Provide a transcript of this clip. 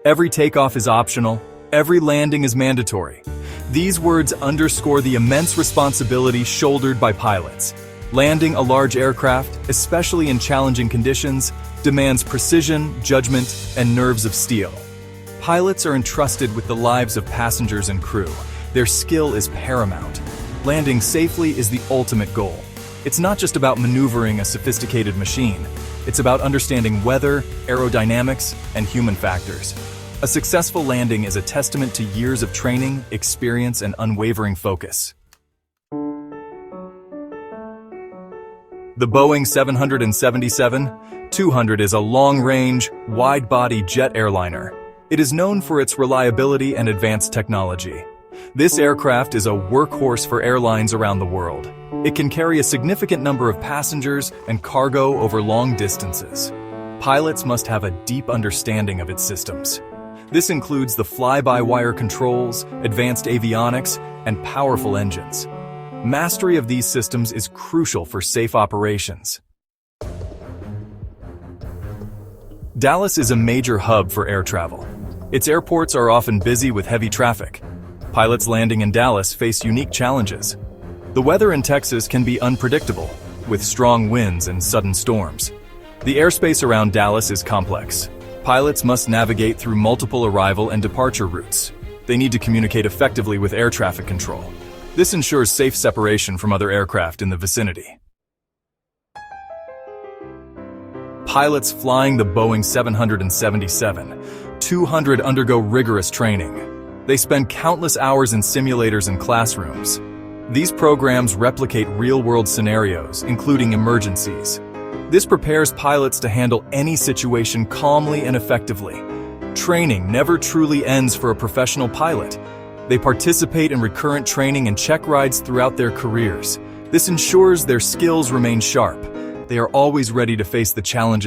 Every takeoff is optional, every landing is mandatory. These words underscore the immense responsibility shouldered by pilots. Landing a large aircraft, especially in challenging conditions, demands precision, judgment, and nerves of steel. Pilots are entrusted with the lives of passengers and crew. Their skill is paramount. Landing safely is the ultimate goal. It's not just about maneuvering a sophisticated machine. It's about understanding weather, aerodynamics, and human factors. A successful landing is a testament to years of training, experience, and unwavering focus. The Boeing 777-200 is a long-range, wide-body jet airliner. It is known for its reliability and advanced technology. This aircraft is a workhorse for airlines around the world. It can carry a significant number of passengers and cargo over long distances. Pilots must have a deep understanding of its systems. This includes the fly-by-wire controls, advanced avionics, and powerful engines. Mastery of these systems is crucial for safe operations. Dallas is a major hub for air travel. Its airports are often busy with heavy traffic. Pilots landing in Dallas face unique challenges. The weather in Texas can be unpredictable, with strong winds and sudden storms. The airspace around Dallas is complex. Pilots must navigate through multiple arrival and departure routes. They need to communicate effectively with air traffic control. This ensures safe separation from other aircraft in the vicinity. Pilots flying the Boeing 777-200 undergo rigorous training. They spend countless hours in simulators and classrooms. These programs replicate real-world scenarios, including emergencies. This prepares pilots to handle any situation calmly and effectively. Training never truly ends for a professional pilot. They participate in recurrent training and check rides throughout their careers. This ensures their skills remain sharp. They are always ready to face the challenges